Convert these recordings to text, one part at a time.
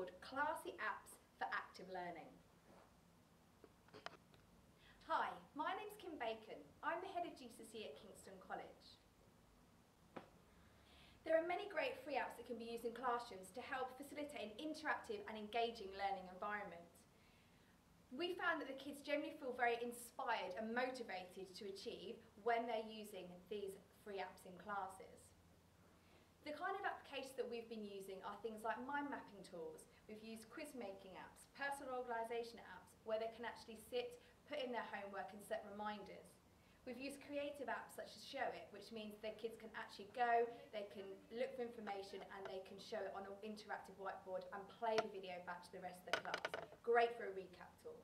called Classy Apps for Active Learning. Hi, my name's Kim Bacon. I'm the head of GCSE at Kingston College. There are many great free apps that can be used in classrooms to help facilitate an interactive and engaging learning environment. We found that the kids generally feel very inspired and motivated to achieve when they're using these free apps in classes. The kind of applications that we've been using are things like mind mapping tools. We've used quiz making apps, personal organisation apps, where they can actually sit, put in their homework and set reminders. We've used creative apps such as Show It, which means their kids can actually go, they can look for information and they can show it on an interactive whiteboard and play the video back to the rest of the class. Great for a recap tool.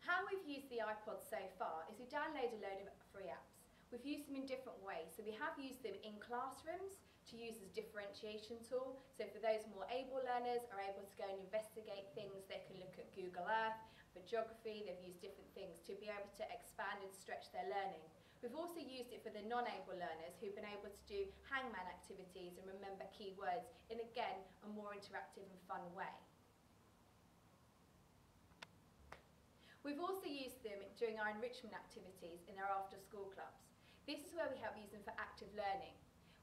How we've used the iPod so far is we download a load of free apps. We've used them in different ways. So we have used them in classrooms to use as a differentiation tool. So for those more able learners are able to go and investigate things, they can look at Google Earth. For geography, they've used different things to be able to expand and stretch their learning. We've also used it for the non-able learners who've been able to do hangman activities and remember keywords in, again, a more interactive and fun way. We've also used them during our enrichment activities in our after-school clubs. This is where we help use them for active learning.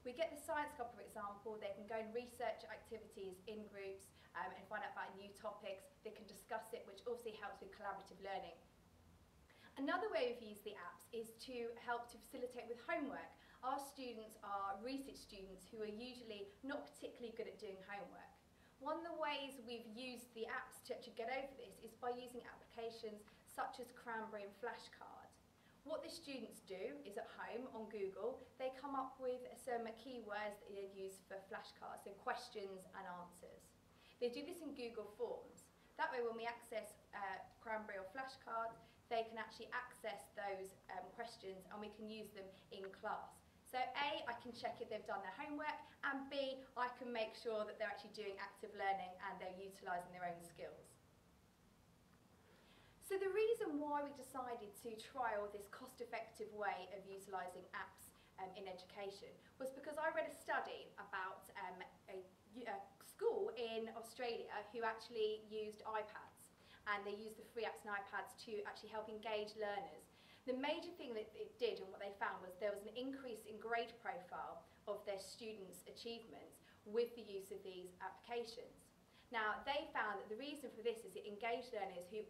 We get the science club, for example, they can go and research activities in groups and find out about new topics. They can discuss it, which also helps with collaborative learning. Another way we've used the apps is to help to facilitate with homework. Our students are research students who are usually not particularly good at doing homework. One of the ways we've used the apps to get over this is by using applications such as Cranberry and Flashcard. What the students do is at home on Google, they come up with some keywords that they use for flashcards, so questions and answers. They do this in Google Forms. That way when we access Cranberry or Flashcard, they can actually access those questions and we can use them in class. So A, I can check if they've done their homework, and B, I can make sure that they're actually doing active learning and they're utilising their own skills. So the reason why we decided to trial this cost-effective way of utilising apps in education was because I read a study about a school in Australia who actually used iPads, and they used the free apps and iPads to actually help engage learners. The major thing that it did and what they found was there was an increase in grade profile of their students' achievements with the use of these applications. Now, they found that the reason for this is it engaged learners who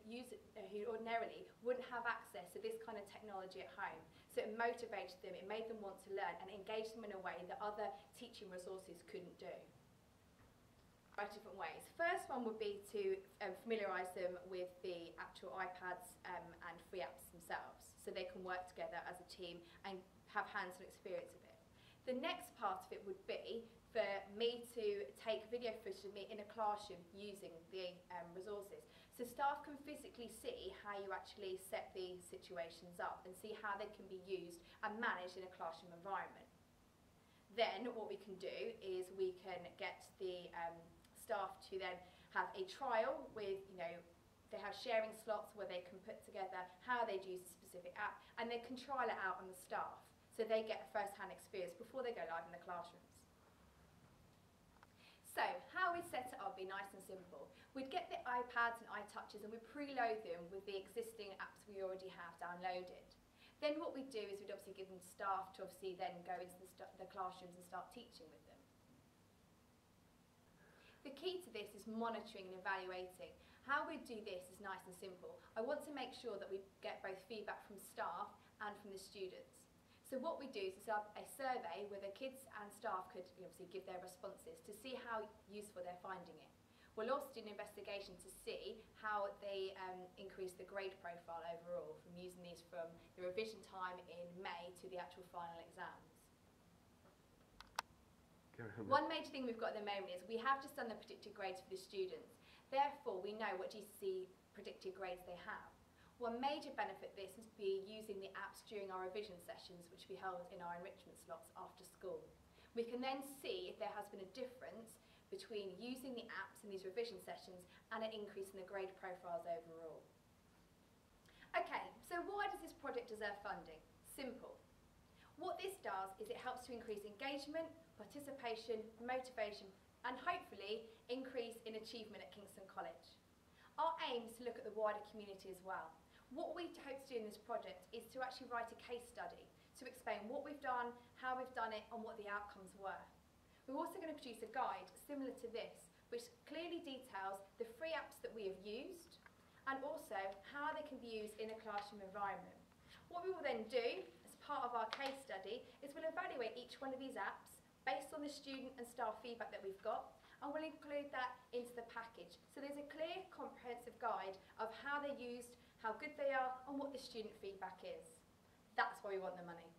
ordinarily wouldn't have access to this kind of technology at home. So it motivated them, it made them want to learn and engaged them in a way that other teaching resources couldn't do. Different ways. First one would be to familiarise them with the actual iPads and free apps themselves so they can work together as a team and have hands-on experience of it. The next part of it would be for me to take video footage of me in a classroom using the resources. So staff can physically see how you actually set these situations up and see how they can be used and managed in a classroom environment. Then what we can do is we can get the staff to then have a trial with, they have sharing slots where they can put together how they'd use a specific app and they can trial it out on the staff so they get a first-hand experience before they go live in the classrooms. So how we set it up would be nice and simple. We'd get the iPads and iTouches and we'd preload them with the existing apps we already have downloaded. Then what we'd do is we'd obviously give them staff to obviously then go into the classrooms and start teaching with them. The key to this is monitoring and evaluating. How we do this is nice and simple. I want to make sure that we get both feedback from staff and from the students. So what we do is set up a survey where the kids and staff could obviously give their responses to see how useful they're finding it. We'll also do an investigation to see how they increase the grade profile overall from using these from the revision time in May to the actual final exams. One major thing we've got at the moment is we have just done the predicted grades for the students. Therefore, we know what GCSE predicted grades they have. One major benefit of this is be using the apps during our revision sessions, which we held in our enrichment slots after school. We can then see if there has been a difference between using the apps in these revision sessions and an increase in the grade profiles overall. Okay, so why does this project deserve funding? Simple. What this does is it helps to increase engagement, participation, motivation, and hopefully increase in achievement at Kingston College. Our aim is to look at the wider community as well. What we hope to do in this project is to actually write a case study to explain what we've done, how we've done it, and what the outcomes were. We're also going to produce a guide similar to this, which clearly details the free apps that we have used and also how they can be used in a classroom environment. What we will then do as part of our case study is we'll evaluate each one of these apps based on the student and staff feedback that we've got, and we'll include that into the package. So there's a clear, comprehensive guide of how they're used, how good they are, and what the student feedback is. That's why we want the money.